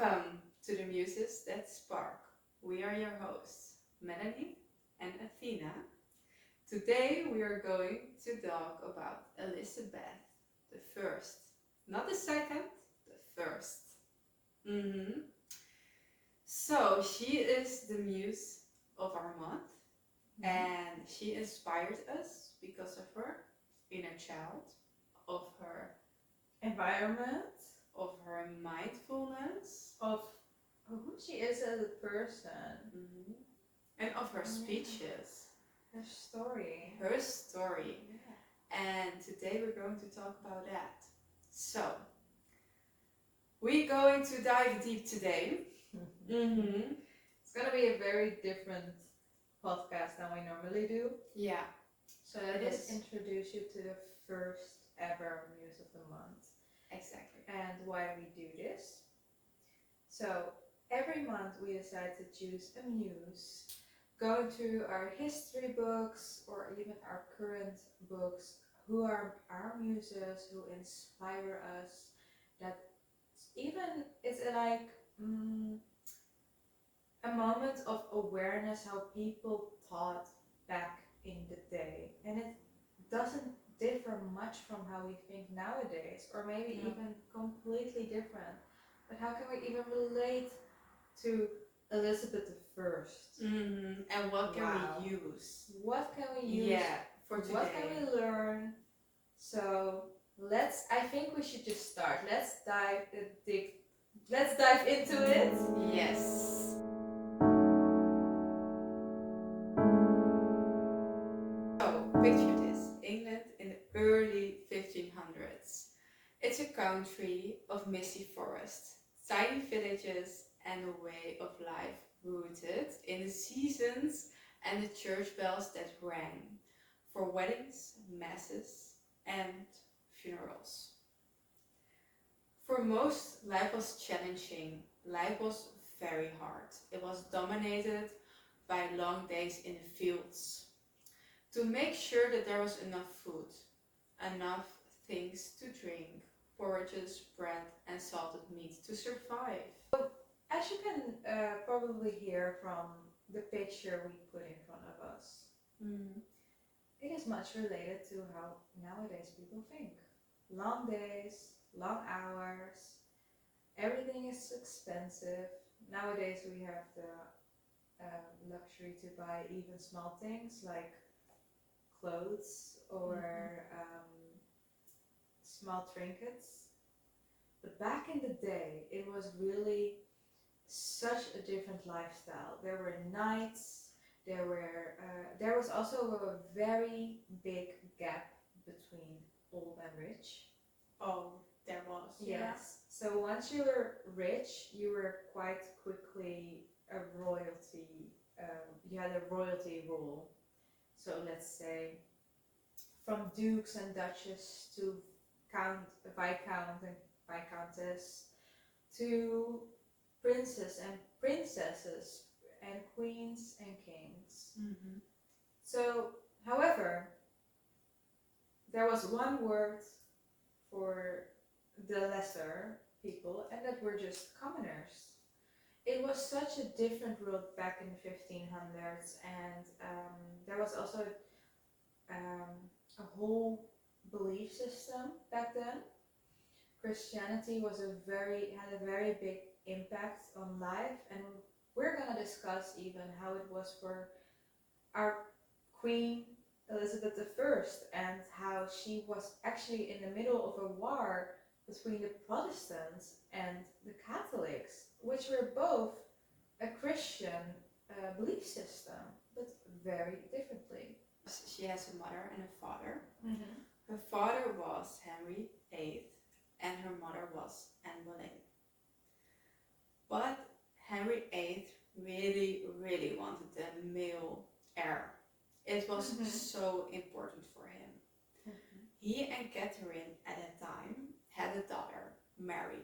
Welcome to the Muses That Spark. We are your hosts, Melanie and Athena. Today we are going to talk about Elizabeth the First. Not the second, the first. So she is the muse of our month, and she inspired us because of her inner child, of her environment, of her mindfulness, of who she is as a person, and of her speeches, her story. Yeah. And today we're going to talk about that. So, we're going to dive deep today. It's gonna be a very different podcast than we normally do. Yeah. So let us introduce you to the first ever Muse of the Month. Exactly. And why we do this. So every month we decide to choose a muse, going through our history books or even our current books, who are our muses, who inspire us, that even it's like a moment of awareness how people thought back in the day, and it doesn't differ much from how we think nowadays, or maybe even completely different. But how can we even relate to Elizabeth I? And what can we use? What can we use? Yeah, for today. What can we learn? So I think we should just start. Let's dive into it. Yes. So, picture this. England in the early 1500s. It's a country of misty forests, tiny villages, and a way of life rooted in the seasons and the church bells that rang for weddings, masses, and funerals. For most, life was challenging. Life was very hard. It was dominated by long days in the fields to make sure that there was enough food, enough things to drink, porridges, bread, and salted meat to survive. As you can probably hear from the picture we put in front of us, it is much related to how nowadays people think. Long days, long hours, everything is expensive. Nowadays we have the luxury to buy even small things like clothes or small trinkets. But back in the day, it was really such a different lifestyle. There were nights, there was also a very big gap between old and rich. Oh, there was. Yes. So once you were rich, you were quite quickly a royalty. You had a royalty rule. So let's say from dukes and duchess to viscount and viscountess to princes and princesses and queens and kings. So, however, there was one word for the lesser people, and that were just commoners. It was such a different world back in the 1500s, and there was also a whole belief system back then. Christianity had a very big impact on life, and we're gonna discuss even how it was for our Queen Elizabeth I, and how she was actually in the middle of a war between the Protestants and the Catholics, which were both a Christian belief system, but very differently. She has a mother and a father. Her father was Henry VIII, and her mother was Anne Boleyn. But Henry VIII really wanted a male heir. It was so important for him. He and Catherine at that time had a daughter, Mary.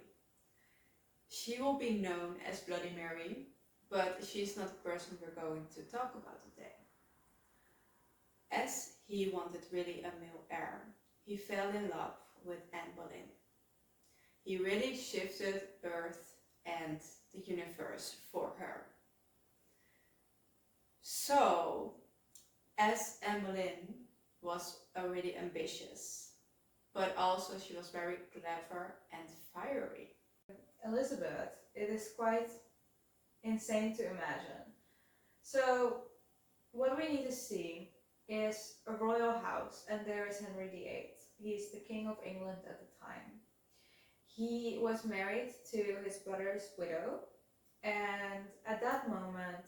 She will be known as Bloody Mary, but she's not the person we're going to talk about today. As he wanted really a male heir, he fell in love with Anne Boleyn. He really shifted earth and the universe for her. So, as Anne Boleyn was already ambitious, but also she was very clever and fiery. Elizabeth, it is quite insane to imagine. So, what we need to see is a royal house, and there is Henry VIII. He's the King of England at the time. He was married to his brother's widow, and at that moment,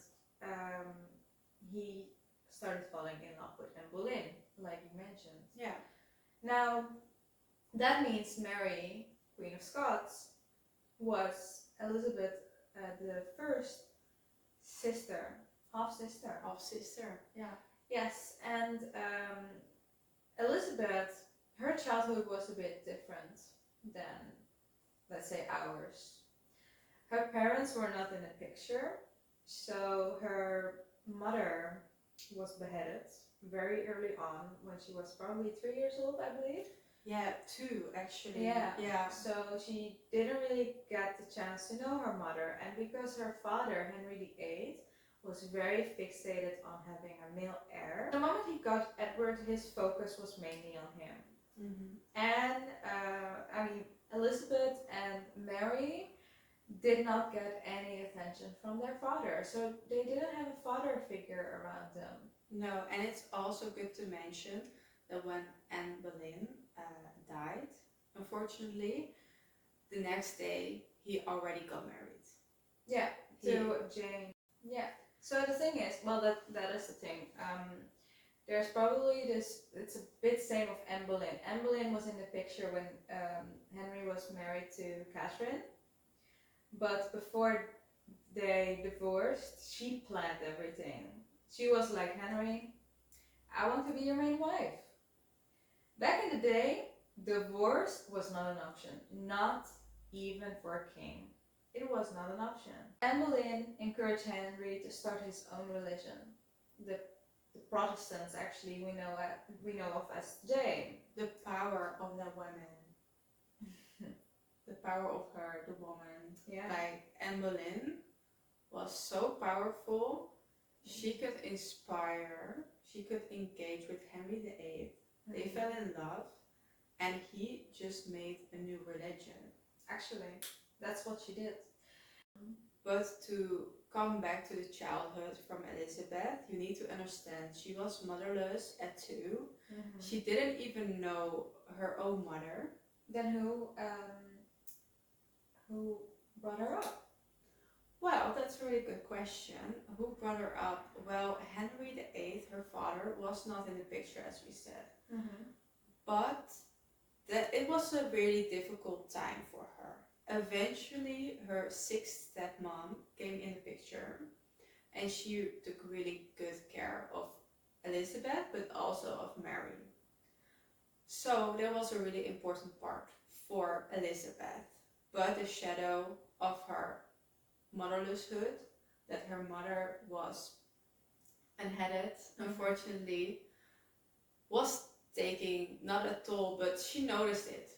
he started falling in love with Anne Boleyn, like you mentioned. Yeah. Now, that means Mary, Queen of Scots, was Elizabeth the first sister, half-sister. Half-sister, yeah. Yes, and Elizabeth, her childhood was a bit different than, let's say, ours. Her parents were not in the picture, so her mother was beheaded very early on when she was probably 3 years old, I believe. Yeah, 2 actually. Yeah. So she didn't really get the chance to know her mother, and because her father, Henry VIII, was very fixated on having a male heir, the moment he got Edward, his focus was mainly on him. Mm-hmm. And I mean, Elizabeth and Mary did not get any attention from their father, so they didn't have a father figure around them. No, and it's also good to mention that when Anne Boleyn died, unfortunately, the next day he already got married. Yeah, to Jane. Yeah. So the thing is, well, that is the thing. There's probably this. It's a bit same of Anne Boleyn. Anne Boleyn was in the picture when Henry was married to Catherine, but before they divorced, she planned everything. She was like, Henry, I want to be your main wife. Back in the day, divorce was not an option, not even for a king. It was not an option. Anne Boleyn encouraged Henry to start his own religion. The Protestants, actually, we know of as today. The power of that woman. The power of her, the woman. Yeah. Like Anne Boleyn was so powerful. She could inspire. She could engage with Henry VIII. They fell in love, and he just made a new religion. Actually, that's what she did. But to come back to the childhood from Elizabeth, you need to understand she was motherless at 2. Mm-hmm. She didn't even know her own mother. Then who brought her up? Well, that's a really good question. Who brought her up? Well, Henry VIII, her father, was not in the picture, as we said. Mm-hmm. But it was a really difficult time for her. Eventually, her 6th stepmom came in the picture, and she took really good care of Elizabeth, but also of Mary. So that was a really important part for Elizabeth. But the shadow of her motherlesshood, that her mother was unheaded, unfortunately, was taking not a toll, but she noticed it.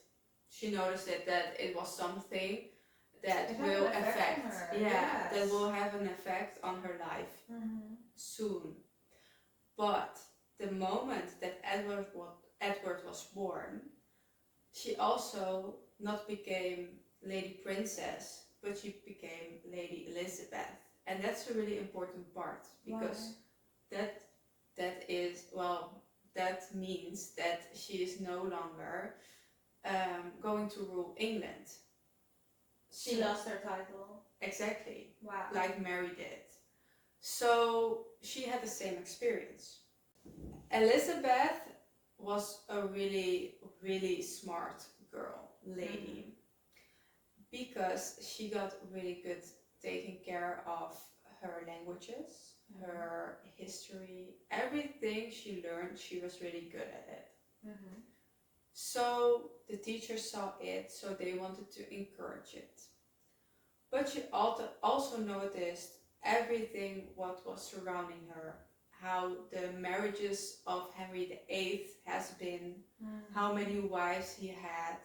She noticed it, that it was something that will affect her. Yeah, yes. That will have an effect on her life soon. But the moment that Edward was born, she also not became Lady Princess, but she became Lady Elizabeth. And that's a really important part, because that means that she is no longer going to rule England. She lost her title. Exactly. Wow. Like Mary did. So she had the same experience. Elizabeth was a really, really smart girl, lady, because she got really good taking care of her languages, her history, everything she learned, she was really good at it. So the teachers saw it, so they wanted to encourage it. But she also noticed everything what was surrounding her, how the marriages of Henry VIII has been, how many wives he had,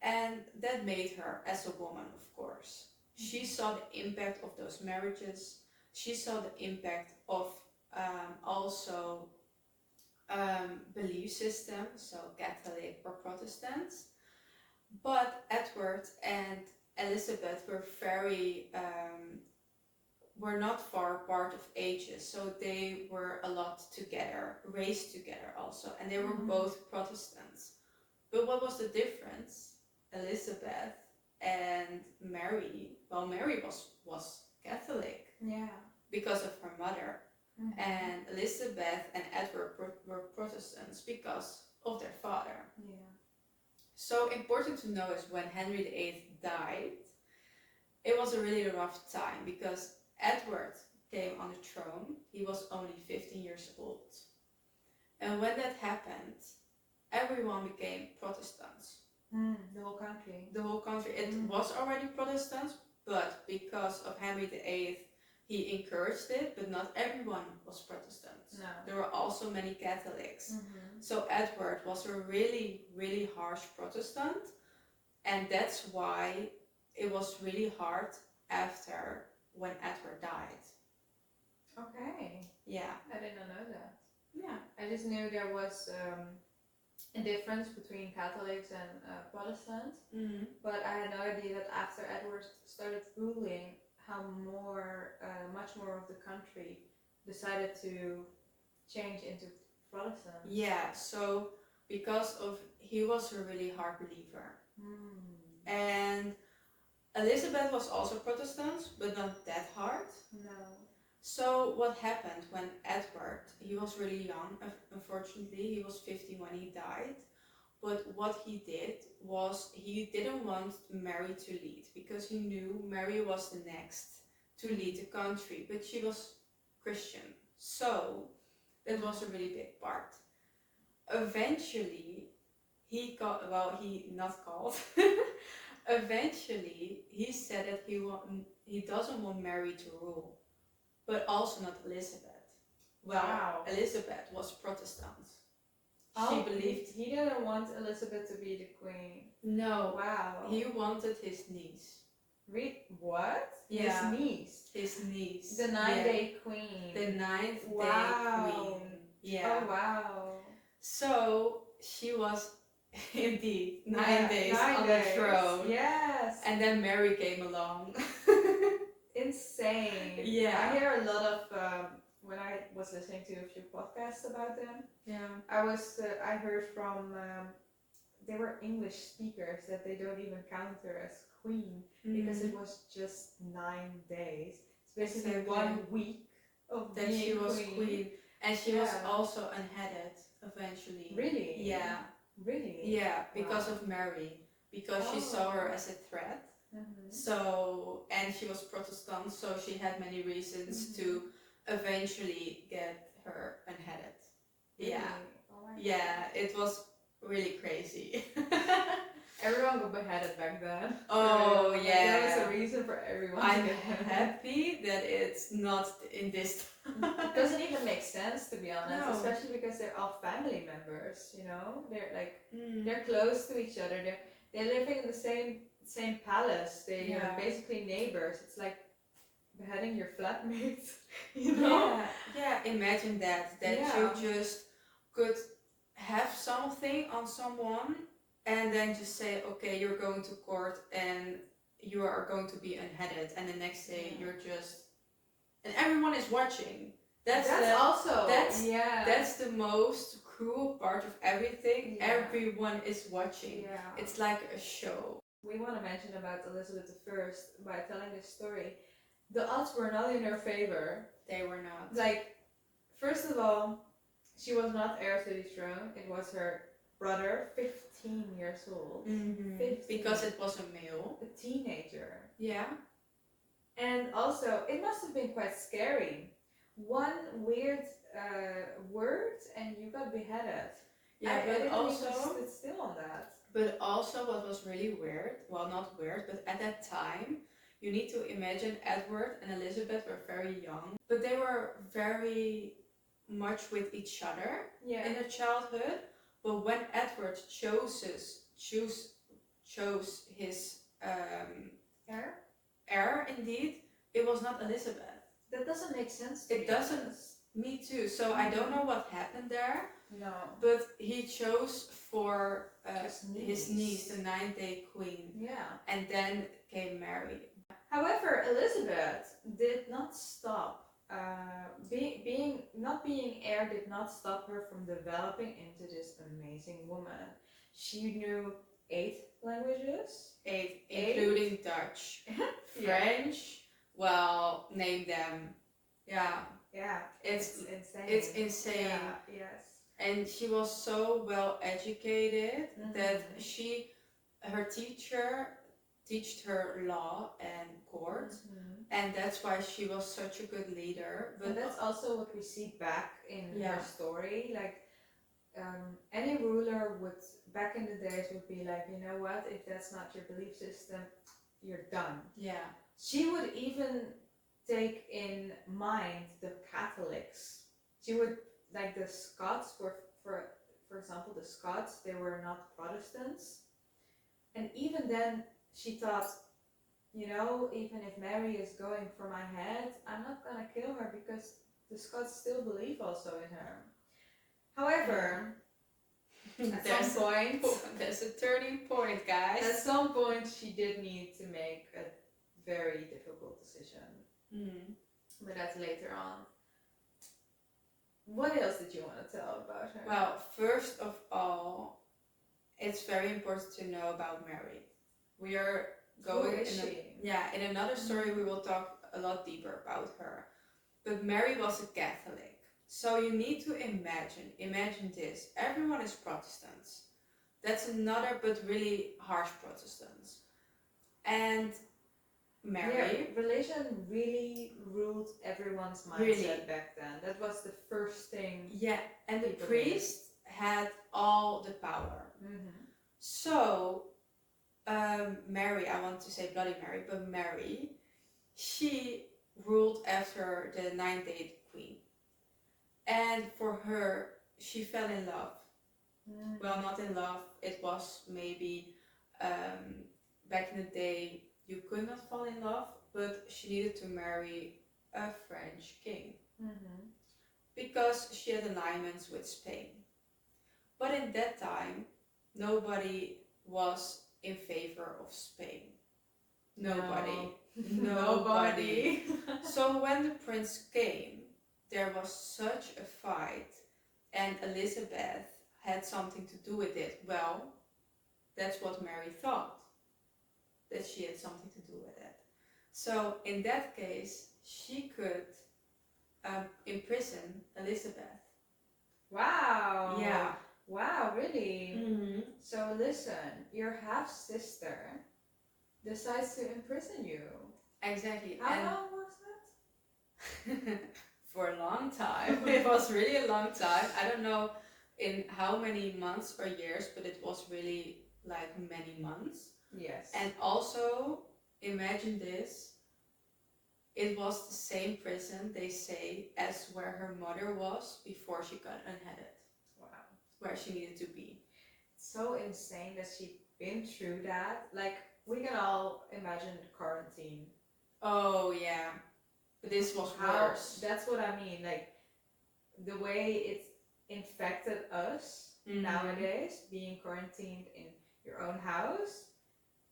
and that made her, as a woman, of course, She saw the impact of those marriages. She saw the impact of also belief system, so Catholic or Protestants. But Edward and Elizabeth were not far apart of ages, so they were a lot together, raised together also, and they were both Protestants. But what was the difference? Elizabeth and Mary, well, Mary was Catholic. Yeah. Because of her mother. And Elizabeth and Edward were Protestants because of their father. Yeah. So important to know is when Henry VIII died, it was a really rough time because Edward came on the throne. He was only 15 years old. And when that happened, everyone became Protestants. The whole country. The whole country. It was already Protestants, but because of Henry VIII, he encouraged it, but not everyone was Protestant. No. There were also many Catholics. So Edward was a really, really harsh Protestant, and that's why it was really hard after when Edward died. Okay. Yeah. I did not know that. Yeah. I just knew there was a difference between Catholics and Protestants, but I had no idea that after Edward started ruling, how much more of the country decided to change into Protestant. Yeah, so because of he was a really hard believer. And Elizabeth was also Protestant, but not that hard. No. So what happened when Edward, he was really young, unfortunately, he was 50 when he died. But what he did was he didn't want Mary to lead because he knew Mary was the next to lead the country, but she was Christian. So that was a really big part. Eventually, eventually he said that he doesn't want Mary to rule, but also not Elizabeth. Well, wow. Elizabeth was Protestant. She believed he didn't want Elizabeth to be the queen. No. Wow. He wanted his niece. What? Yeah. His niece. His niece. The 9-day queen. The 9th wow. day queen. Yeah. Oh wow. So she was indeed 9 days on the throne. Yes. And then Mary came along. Insane. Yeah. I hear a lot of when I was listening to a few podcasts about them. Yeah. I heard from they were English speakers that they don't even count her as queen because it was just 9 days. It's basically 1 week of that being she was queen. And she was also unheaded eventually. Really? Yeah. Really? Yeah, because of Mary. Because she saw her as a threat. So, and she was Protestant, so she had many reasons to eventually get her unheaded. Really? Yeah. Oh yeah, it was really crazy. Everyone got beheaded back then. Oh yeah. There was a reason for everyone. I'm happy that it's not in this. It doesn't even make sense, to be honest, No. especially because they're all family members. You know, they're like they're close to each other. They're living in the same palace. They are basically neighbors. It's like beheading your flatmates. You know? Yeah. Imagine that you just could have something on someone and then just say, okay, you're going to court and you are going to be unheaded, and the next day you're just, and everyone is watching. That's the most cruel part of everything. Yeah. Everyone is watching. Yeah. It's like a show. We want to mention about Elizabeth I by telling this story. The odds were not in her favor. They were not. Like, first of all, she was not heir to the throne. It was her brother, 15 years old. 15. Because it was a male. A teenager. Yeah. And also, it must have been quite scary. One weird word and you got beheaded. Yeah, I but also stood still on that. But also what was really weird, well not weird, but at that time, you need to imagine Edward and Elizabeth were very young, but they were very much with each other in their childhood. But when Edward chose his heir, indeed, it was not Elizabeth. That doesn't make sense to It me, doesn't. honest. Me too. So I don't know what happened there, No. but he chose for His his niece, the 9th-day queen, Yeah. and then came Mary. However, Elizabeth did not stop. Not being heir did not stop her from developing into this amazing woman. She knew 8 languages. 8, including Dutch, French. Well, name them. Yeah. Yeah, It's insane. It's insane. Yeah, yes. And she was so well educated that her teacher taught her law and court, and that's why she was such a good leader. But And that's also what we see back in Yeah. her story. Like, any ruler would, back in the days, would be like, you know what, if that's not your belief system, you're done. yeah, She would even take in mind the Catholics. She would, like the Scots were, for example, the Scots, they were not Protestants. And even then, she thought, you know, even if Mary is going for my head, I'm not gonna kill her because the Scots still believe also in her. However, at some point, there's a turning point, guys. at some point, she did need to make a very difficult decision. But that's later on. What else did you want to tell about her? Well, first of all, it's very important to know about Mary. We are going Who is she? in another story we will talk a lot deeper about her. But Mary was a Catholic. So you need to imagine this. Everyone is Protestants. That's another but really harsh Protestants. And Mary, religion really ruled everyone's mindset back then. That was the first thing. Yeah, and the priest had all the power. So Mary, I want to say Bloody Mary, but Mary, she ruled after the 9th-day queen. And for her, she fell in love. Well, not in love, it was maybe back in the day you could not fall in love, but she needed to marry a French king. Because she had alignments with Spain. But in that time, nobody was in favor of Spain. Nobody. Nobody. So when the prince came, there was such a fight, and Elizabeth had something to do with it. Well, that's what Mary thought, that she had something to do with it. So in that case, she could imprison Elizabeth. Wow. Yeah. Wow, really? So listen, your half-sister decides to imprison you. Exactly. How long was that? For a long time. It was really a long time. I don't know in how many months or years, but it was really like many months. Yes. And also, imagine this, it was the same prison, they say, as where her mother was before she got unheaded. Wow. Where she needed to be. It's so insane that she'd been through that. Like, we can all imagine quarantine. Oh yeah, but this was worse. That's what I mean. Like, the way it infected us nowadays, being quarantined in your own house.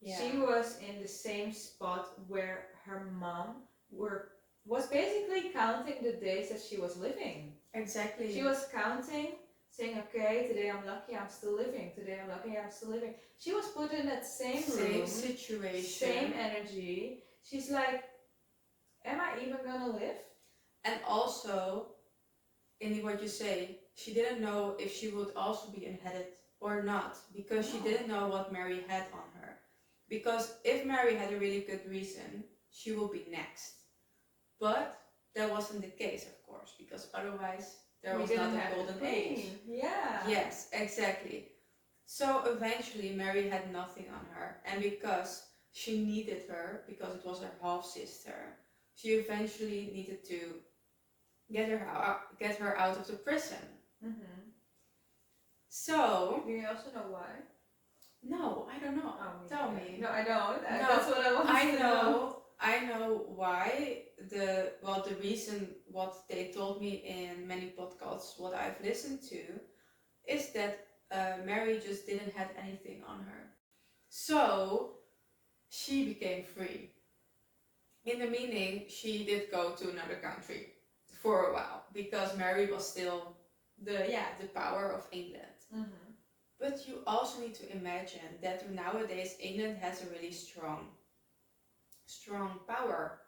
Yeah. She was in the same spot where her mom was basically counting the days that she was living. Exactly. She was counting, saying, okay, today I'm lucky, I'm still living. Today I'm lucky, I'm still living. She was put in that same room, situation, same energy. She's like, am I even gonna live? And also, in what you say, she didn't know if she would also be unheaded or not, because she didn't know what Mary had on her. Because if Mary had a really good reason, she will be next. But that wasn't the case, of course, because otherwise there was not a golden age. Yeah. Yes, exactly. So eventually Mary had nothing on her, and because she needed her, because it was her half-sister, she eventually needed to get her out of the prison. So... Do you also know why? No, I don't know. Tell me. No, I don't. No, That's what I want to know. I know I know why. The reason what they told me in many podcasts, what I've listened to, is that Mary just didn't have anything on her, so she became free. In the meaning, she did go to another country for a while because Mary was still the power of England. Mm-hmm. But you also need to imagine that nowadays England has a really strong power.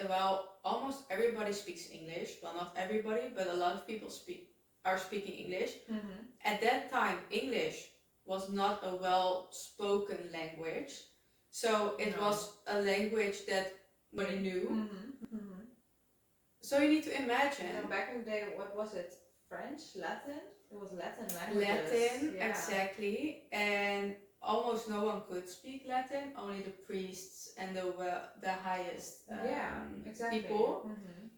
Well, almost everybody speaks English. Well, not everybody, but a lot of people are speaking English. Mm-hmm. At that time, English was not a well-spoken language, so it was a language that nobody knew. Mm-hmm. Mm-hmm. So you need to imagine. So back in the day, what was it? French, Latin? It was Latin languages. Latin, yeah. exactly, and almost no one could speak Latin. Only the priests and the highest exactly. people. Mm-hmm.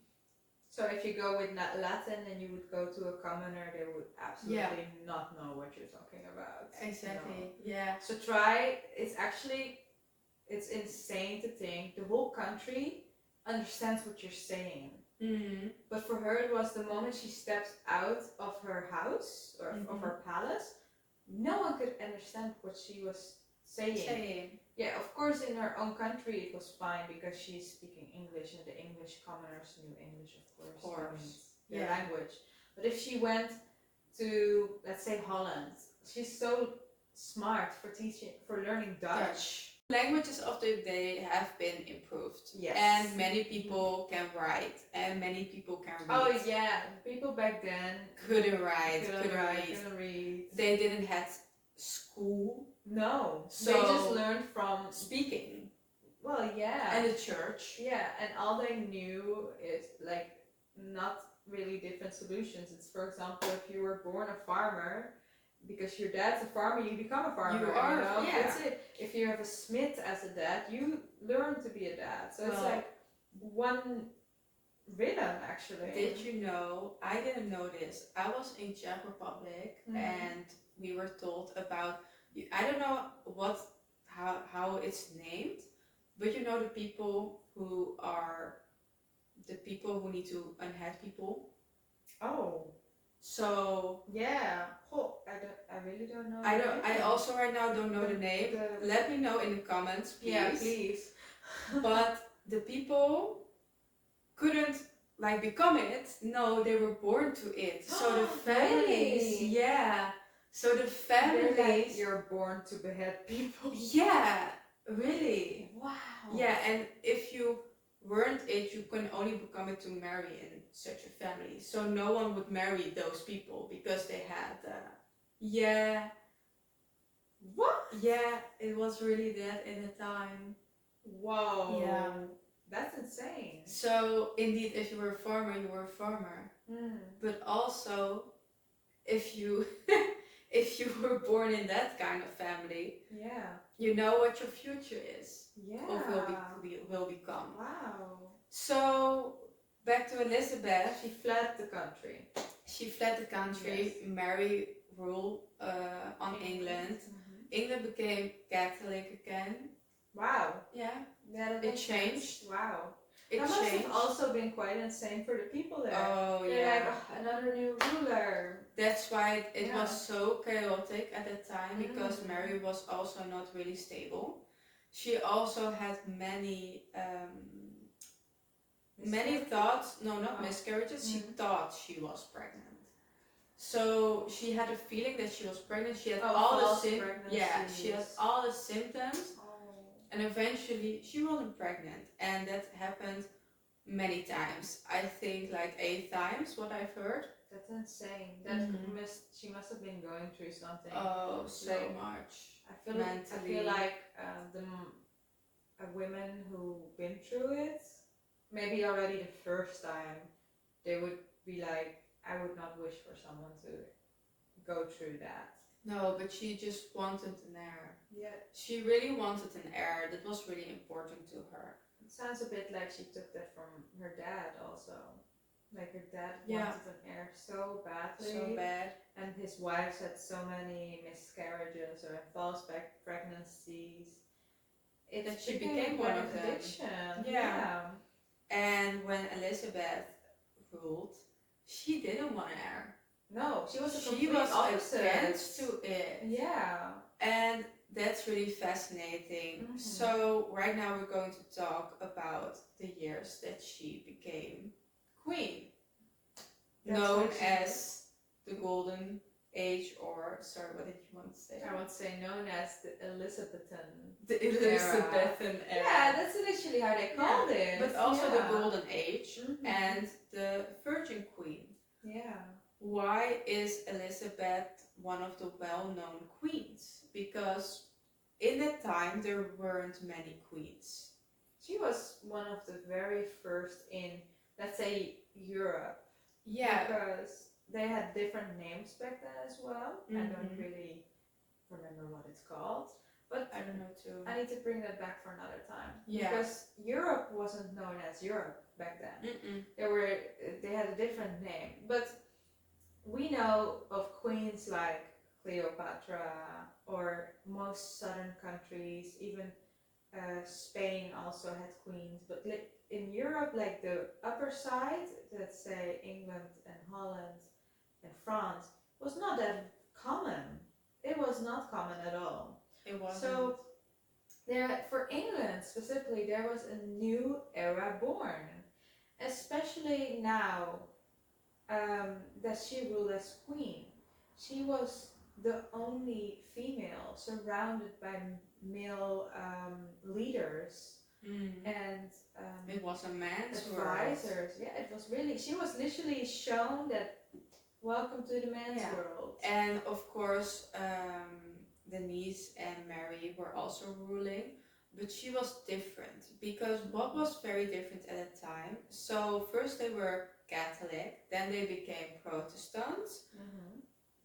So if you go with Latin and you would go to a commoner, they would absolutely not know what you're talking about. Exactly. Yeah. So it's insane to think the whole country understands what you're saying. Mm-hmm. But for her, it was the moment she stepped out of her house or of her palace, no one could understand what she was saying. Yeah, of course, in her own country it was fine because she's speaking English and the English commoners knew English, of course. Their language. But if she went to, let's say, Holland, she's so smart for learning Dutch. Languages of the day have been improved. Yes. And many people can write and many people can read. Oh yeah, people back then couldn't write, couldn't read. They didn't have school. No. So they just learned from speaking. Well, yeah. And the church. Yeah, and all they knew is like not really different solutions. It's, for example, if you were born a farmer, because your dad's a farmer, you become a farmer. You are, yeah. That's it. If you have a smith as a dad, you learn to be a dad. So it's like one rhythm, actually. Did you know, I didn't know this, I was in Czech Republic and we were told about, I don't know how it's named, but you know the people who need to unhead people. Oh. So yeah. Oh, I really don't know. I also right now don't know the name. Let me know in the comments, please. Yeah, please. But the people couldn't like become it. No, they were born to it. So the families, really? yeah. So the families, like you're born to behead people. Yeah, really. Wow. Yeah, and if you weren't it, you can only become it to marry in such a family. So no one would marry those people because they had, yeah. What? Yeah, it was really that in the time. Whoa. Yeah. That's insane. So indeed, if you were a farmer, you were a farmer. But also, if you if you were born in that kind of family, you know what your future is. Or will become. Wow. So back to Elizabeth. She fled the country. Yes. Mary ruled on England. England became Catholic again. Wow. Yeah. It changed. Wow. It must changed. have also been quite insane for the people there. Oh, They're yeah. like, oh, another new ruler. That's why it was so chaotic at that time, because Mary was also not really stable. She also had many thoughts, miscarriages. She thought she was pregnant. So she had a feeling that she was pregnant. She had all the symptoms. Yeah, she had all the symptoms. And eventually she wasn't pregnant, and that happened many times. I think like 8 times, what I've heard. That's insane. She must have been going through something. Oh, so much. I feel like the women who've been through it, maybe already the first time, they would be like, I would not wish for someone to go through that. No, but she just wanted an heir. Yeah. She really wanted an heir. That was really important to her. It sounds a bit like she took that from her dad also. Like her dad wanted an heir so badly. So bad. And his wives had so many miscarriages or false pregnancies. that she became one of them. Addiction. Yeah. And when Elizabeth ruled, she didn't want an heir. No, she was a She complete was opposite. against to it. Yeah. And that's really fascinating. So right now we're going to talk about the years that she became queen. That's known as the Golden Age, or sorry, what did you want to say? I would say known as the Elizabethan. The Elizabethan era. Yeah, that's initially how they called it. But also the Golden Age and the Virgin Queen. Yeah. Why is Elizabeth one of the well-known queens? Because in that time there weren't many queens. She was one of the very first in, let's say, Europe. Yeah. Because they had different names back then as well. I don't really remember what it's called. But I don't know too. I need to bring that back for another time. Yeah. Because Europe wasn't known as Europe back then. They had a different name. But we know of queens like Cleopatra, or most southern countries, even Spain also had queens. But in Europe, like the upper side, let's say England and Holland and France, was not that common. It was not common at all. It wasn't. So for England specifically, there was a new era born, especially now that she ruled as queen. She was the only female surrounded by male leaders and it was a man's advisors. world. Yeah, it was really. She was literally shown that welcome to the man's world. And of course, Denise and Mary were also ruling, but she was different because what was very different at that time. So first they were Catholic, then they became Protestant,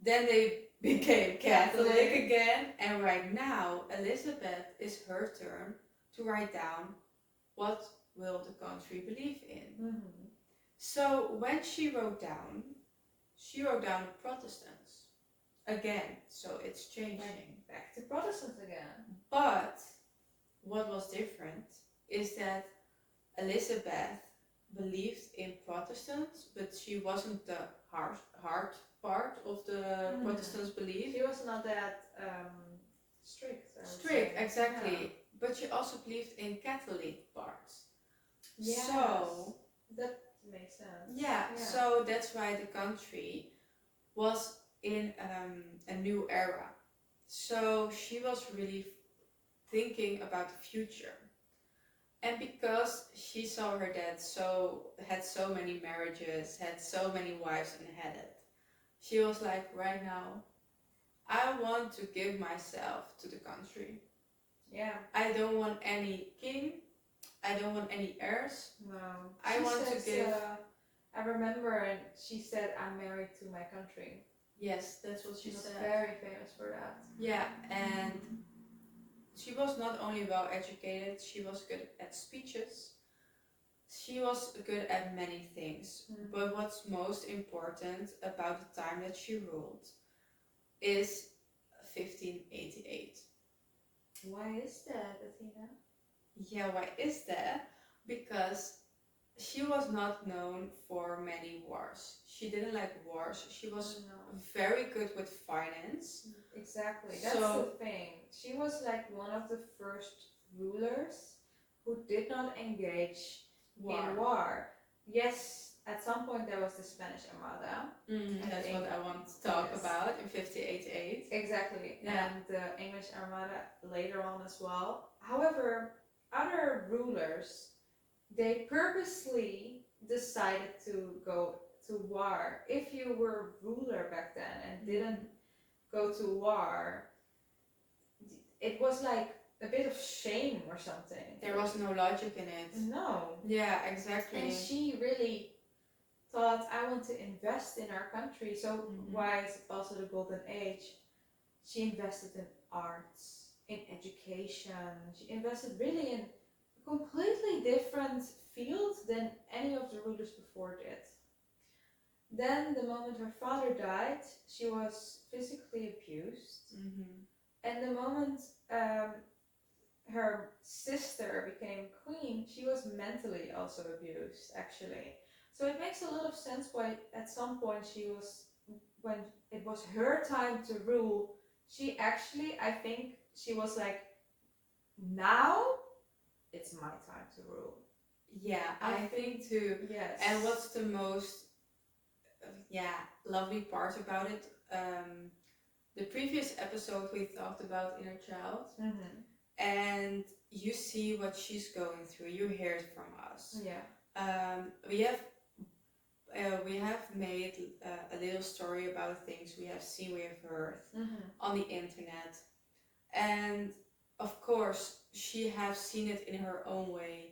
then they became Catholic again, and right now Elizabeth is her turn to write down what will the country believe in. So when she wrote down the Protestants again, so it's changing. Back to Protestants again. But what was different is that Elizabeth believed in Protestants, but she wasn't the hard part of the Protestants' belief. She was not that strict. Strict, exactly. Yeah. But she also believed in Catholic parts. Yes, so that makes sense. Yeah, so that's why the country was in a new era. So she was really thinking about the future. And because she saw her dad had so many marriages, had so many wives and had it, she was like, right now, I want to give myself to the country. Yeah. I don't want any king. I don't want any heirs. No. I want to give... I remember she said, I'm married to my country. Yes, that's what she said. She was very famous for that. Yeah, and she was not only well educated, she was good at speeches. She was good at many things. But what's most important about the time that she ruled is 1588. Why is that, Athena? Yeah, why is that? Because she was not known for many wars. She didn't like wars. She was very good with finance. Exactly, that's the thing. She was like one of the first rulers who did not engage in war. Yes, at some point there was the Spanish Armada. That's what I want to talk about in 1588. Exactly, and the English Armada later on as well. However, other rulers, they purposely decided to go to war. If you were a ruler back then and didn't go to war, it was like a bit of shame or something. There was no logic in it. No. Yeah, exactly. And she really thought, I want to invest in our country. So why is it also the Golden Age? She invested in arts, in education. She invested really in a completely different field than any of the rulers before did. Then the moment her father died, she was physically abused. And the moment her sister became queen, she was mentally also abused, actually. So it makes a lot of sense why at some point she was, when it was her time to rule, she actually, I think she was like, now it's my time to rule. Yeah, I think too. Yes. And what's the most, lovely part about it? The previous episode we talked about inner child, and you see what she's going through. You hear it from us. Yeah. We have made a little story about things we have seen, we have heard on the internet, and of course she has seen it in her own way.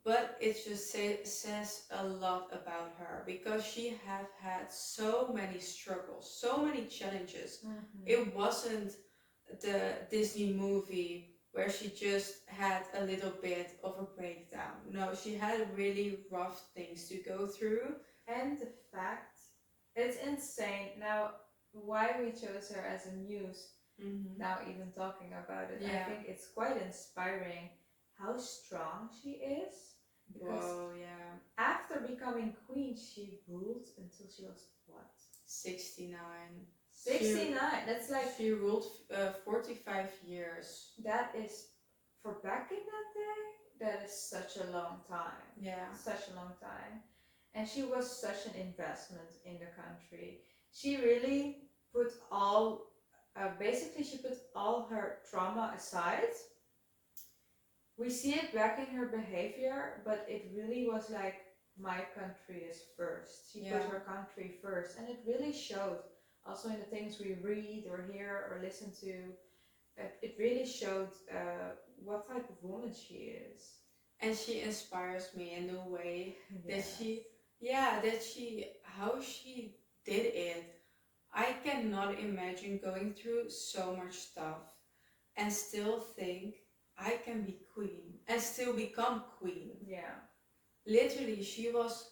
But it just says a lot about her, because she have had so many struggles, so many challenges. It wasn't the Disney movie where she just had a little bit of a breakdown. No, she had really rough things to go through. And the fact, it's insane. Now, why we chose her as a muse, now even talking about it, I think it's quite inspiring how strong she is. Because after becoming queen, she ruled until she was what? 69. 69. That's like, she ruled 45 years. That is, for back in that day, that is such a long time. Yeah. Such a long time. And she was such an investment in the country. She really put all, basically she put all her trauma aside. We see it back in her behavior, but it really was like, my country is first. She put her country first, and it really showed. Also in the things we read or hear or listen to, it really showed what type of woman she is. And she inspires me in a way that how she did it. I cannot imagine going through so much stuff and still think I can be queen and still become queen. Yeah. Literally, she was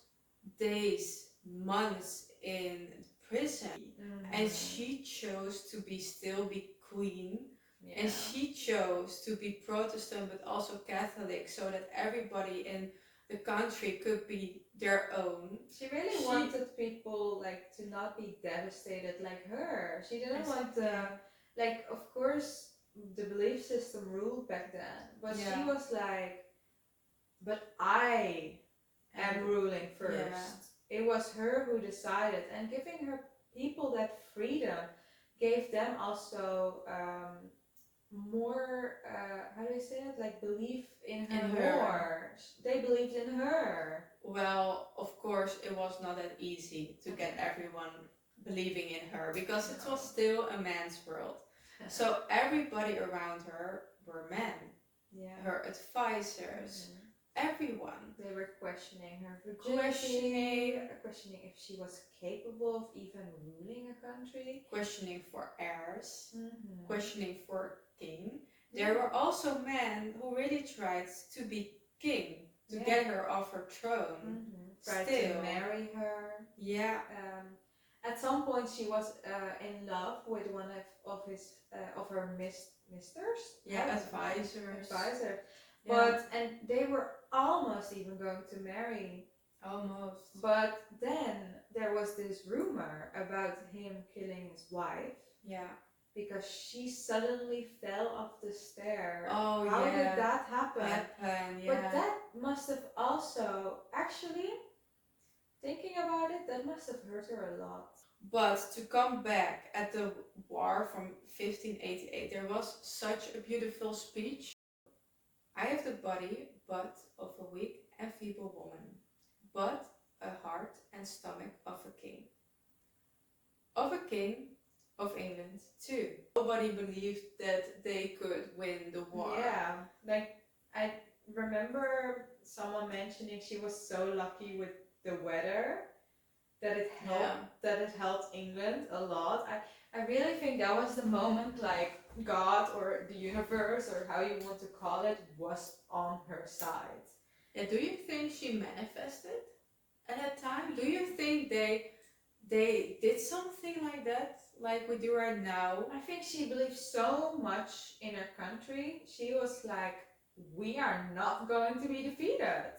days, months in prison, and she chose to still be queen. And she chose to be Protestant but also Catholic, so that everybody in the country could be their own. She really wanted people like to not be devastated like her. She didn't want like, of course the belief system ruled back then, but she was like, but I am ruling first. It was her who decided, and giving her people that freedom gave them also more, how do you say it? Like, belief in her more. They believed in her. Well, of course, it was not that easy to get everyone believing in her, because it was still a man's world. So everybody around her were men. Her advisors, everyone. They were questioning her virginity, questioning if she was capable of even ruling a country, questioning for heirs, questioning for king. There were also men who really tried to be king, to get her off her throne. Tried to marry her. At some point she was in love with one of her misters. Advisors. But and they were almost even going to marry. Almost. But then there was this rumor about him killing his wife. Because she suddenly fell off the stair. Oh, how did that happen? But that must have also, actually, thinking about it, that must have hurt her a lot. But to come back at the war from 1588, there was such a beautiful speech. I have the body but of a weak and feeble woman, but a heart and stomach of a king. Of a king of England too. Nobody believed that they could win the war. Yeah, like I remember someone mentioning she was so lucky with the weather that it helped England a lot. I really think that was the moment, like, God or the universe or how you want to call it was on her side. Do you think she manifested at that time? Do you think they did something like that like we do right now. I think she believed so much in her country. She was like, we are not going to be defeated.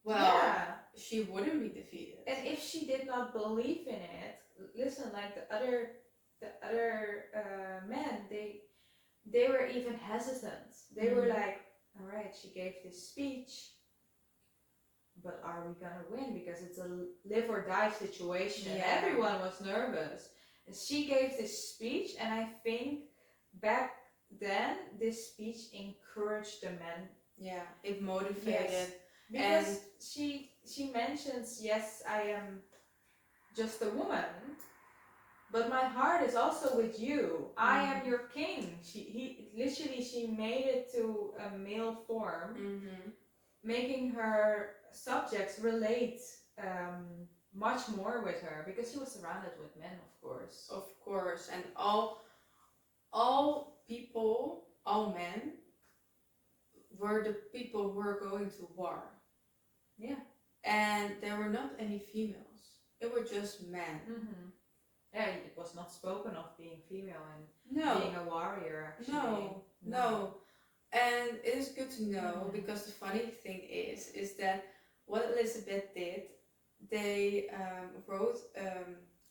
Well, yeah. She wouldn't be defeated. And if she did not believe in it, listen, like the other men, they were even hesitant. They were like, all right, she gave this speech, but are we gonna win? Because it's a live or die situation. Yeah. Everyone was nervous. And she gave this speech, and I think back then this speech encouraged the men. Yeah, it motivated. Yes. Because she mentions, yes, I am just a woman, but my heart is also with you. I am your king. She made it to a male form, making her subjects relate much more with her, because she was surrounded with men, of course. Of course, and all people, all men, were the people who were going to war. Yeah. And there were not any females. It were just men. Yeah, it was not spoken of being female and No. being a warrior, actually. No. And it is good to know, because the funny thing is that what Elizabeth did, they wrote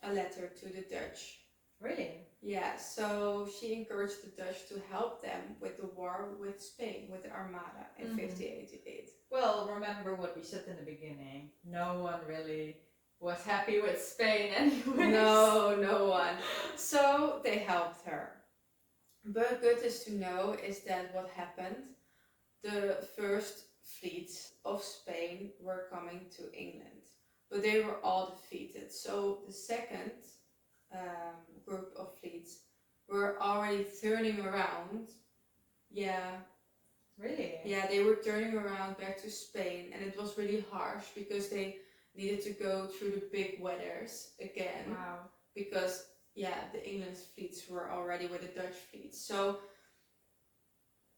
a letter to the Dutch. Really? Yeah, so she encouraged the Dutch to help them with the war with Spain, with the Armada in 1588. Well, remember what we said in the beginning. No one really was happy with Spain anyway. No one. So they helped her. But good is to know is that what happened, the first fleets of Spain were coming to England, but they were all defeated. So the second group of fleets were already turning around. Yeah. Really? Yeah, they were turning around back to Spain, and it was really harsh because they needed to go through the big weathers again. Wow. Because the English fleets were already with the Dutch fleets. So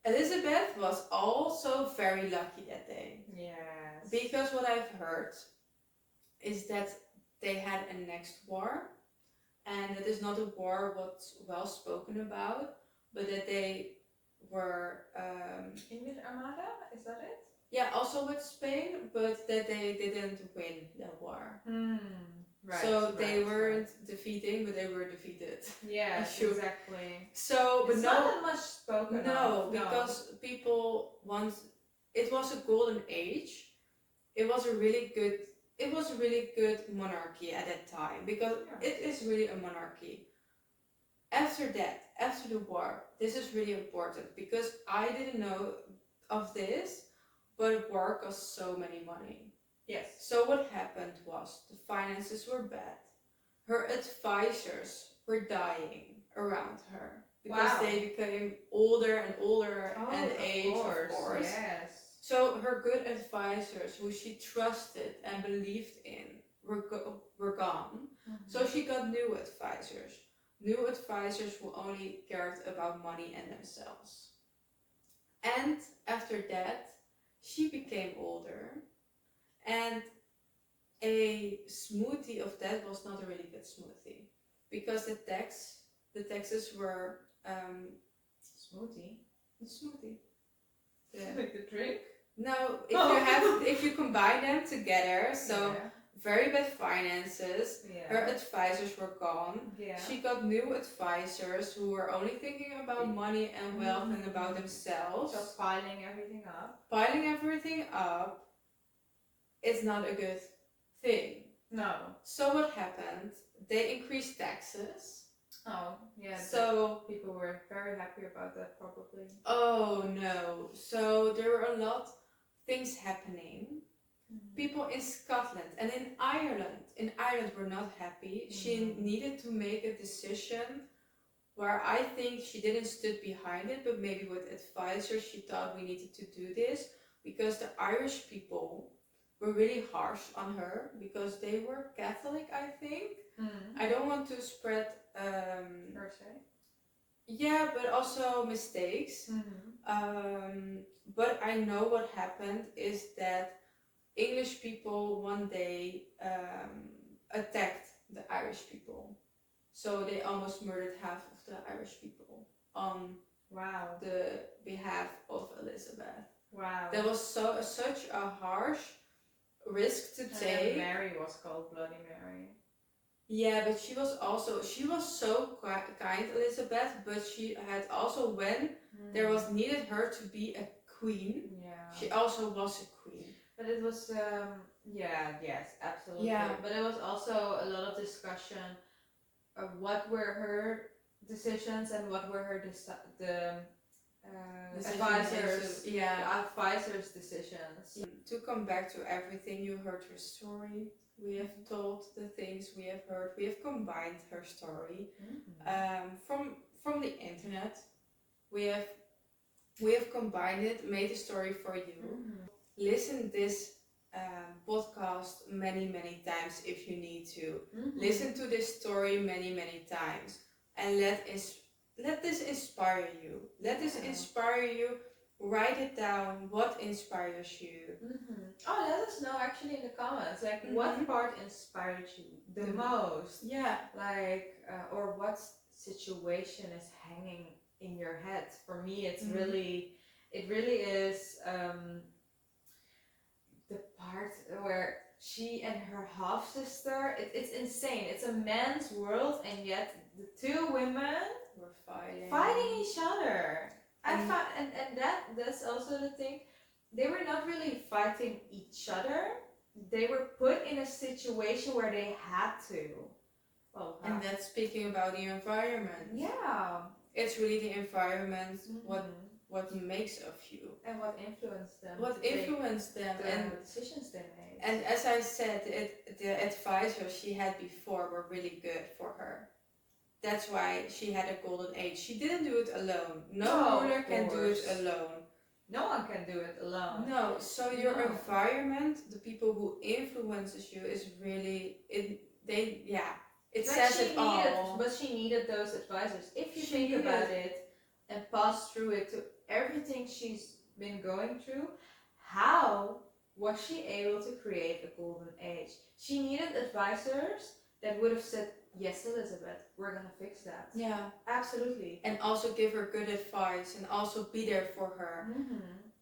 Elizabeth was also very lucky that day. Yes. Because what I've heard is that they had a next war, and it is not a war what's well spoken about, but that they were English Armada, is that it? Yeah, also with Spain, but that they didn't win that war. Right. So they weren't defeating, but they were defeated. Yeah, Sure. exactly. So, but it's not that much spoken of. Because people once it was a golden age. It was a really good monarchy at that time, because it is really a monarchy. After that, after the war, this is really important, because I didn't know of this, but war cost so many money. Yes. So what happened was the finances were bad. Her advisors were dying around her because they became older and older and aged, of course. Yes. So her good advisors, who she trusted and believed in, were gone. So she got new advisors who only cared about money and themselves. And after that, she became older, and a smoothie of that was not a really good smoothie, because the taxes were smoothie. The smoothie. Like the drink? No, if you combine them together, so very bad finances. Her advisors were gone. She got new advisors who were only thinking about money and wealth and about themselves. Just piling everything up. Piling everything up is not a good thing. No. So what happened? They increased taxes. Oh, yeah. So people were very happy about that, probably. Oh no. So there were a lot of things happening. People in Scotland and in Ireland were not happy. She needed to make a decision where I think she didn't stood behind it, but maybe with advisors she thought we needed to do this, because the Irish people were really harsh on her because they were Catholic, I think. I don't want to spread yeah, but also mistakes. But I know what happened is that English people one day attacked the Irish people. So they almost murdered half of the Irish people on Wow. the behalf of Elizabeth. Wow. That was such a harsh risk to take. Mary was called Bloody Mary. Yeah, but she was so kind, Elizabeth, but she had also, when there was needed her to be a queen, she also was a queen. But it was, yes, absolutely. Yeah. But it was also a lot of discussion of what were her decisions and what were her advisors, the advisors' decisions. To come back to everything, you heard her story. We have told the things we have heard. We have combined her story from the internet. We have combined it, made a story for you. Listen this podcast many times if you need to. Listen to this story many times, and let this inspire you. Let this inspire you. Write it down. What inspires you? Oh, let us know actually in the comments, like what part inspired you the most? Yeah. Like, or what situation is hanging in your head? For me, it's really, it really is the part where she and her half sister. It's insane. It's a man's world, and yet the two women were fighting each other. And that's also the thing. They were not really fighting each other. They were put in a situation where they had to. Well, and that's speaking about the environment. Yeah. It's really the environment, what makes of you. And what influenced them. And decisions they made. And as I said, the advisors she had before were really good for her. That's why she had a golden age. She didn't do it alone. No ruler can do it alone. No one can do it alone. No, so your environment, the people who influences you, is really it says it all. But she needed those advisors. If you think about it and pass through it to everything she's been going through, how was she able to create a golden age? She needed advisors that would have said, yes, Elizabeth, we're gonna fix that. Yeah, absolutely. And also give her good advice and also be there for her.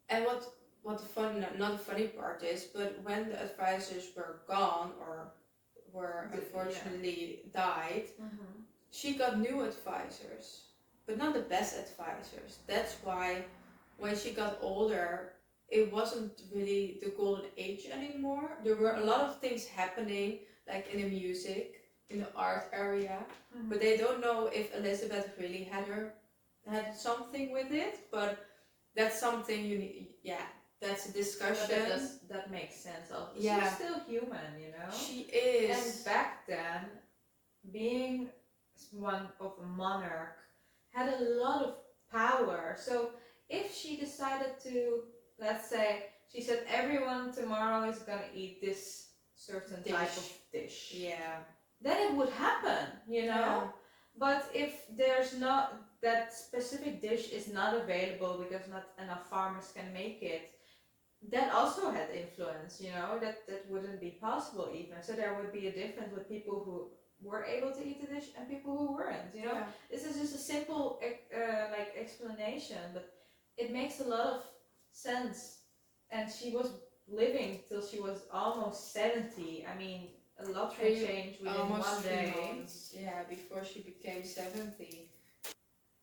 And what the fun, not the funny part is, but when the advisors were gone or were unfortunately died, she got new advisors, but not the best advisors. That's why when she got older, it wasn't really the golden age anymore. There were a lot of things happening, like in the music, in the art area, but they don't know if Elizabeth really had something with it. But that's something you need. Yeah, that's a discussion. That makes sense. Yeah. She's still human, you know. She is. And back then, being one of a monarch had a lot of power. So if she decided to, let's say, she said everyone tomorrow is gonna eat this certain type of dish. Yeah. Then it would happen, you know. Yeah. But if there's not, that specific dish is not available because not enough farmers can make it, that also had influence, you know. That wouldn't be possible even. So there would be a difference with people who were able to eat the dish and people who weren't, you know. Yeah. This is just a simple like explanation, but it makes a lot of sense. And she was living till she was almost 70. I mean, a lot can change within almost one day. 3 months. Yeah, before she became 70.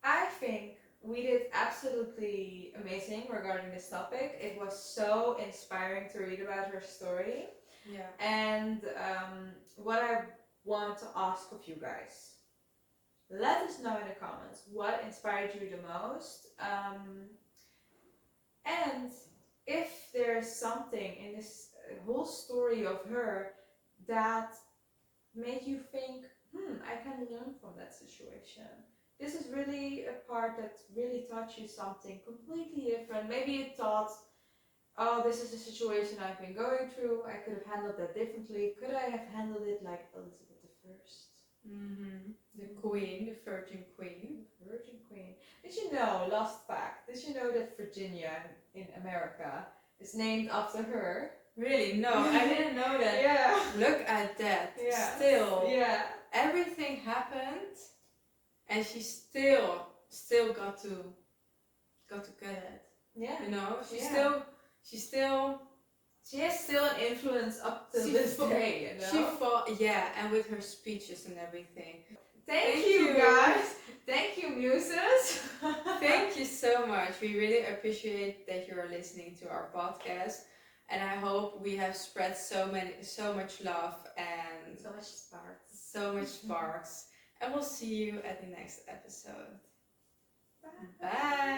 I think we did absolutely amazing regarding this topic. It was so inspiring to read about her story. Yeah. And what I want to ask of you guys, let us know in the comments what inspired you the most. And if there's something in this whole story of her that made you think, I can learn from that situation. This is really a part that really taught you something completely different. Maybe you thought, oh, this is a situation I've been going through. I could have handled that differently. Could I have handled it like Elizabeth I? The queen, the Virgin Queen. The Virgin Queen. Did you know, last fact, did you know that Virginia in America is named after her? Really? No, I didn't know that. Yeah. Look at that. Yeah. Still. Yeah. everything happened, and she still got to get it. Yeah. You know, she Yeah. still She has still an influence up to She this fought- day, you know? she fought, yeah, and with her speeches and everything. Thank you guys. Thank you, muses. Thank you so much. We really appreciate that you are listening to our podcast, and I hope we have spread so much love and So much sparks. so much sparks. And we'll see you at the next episode. Bye. Bye.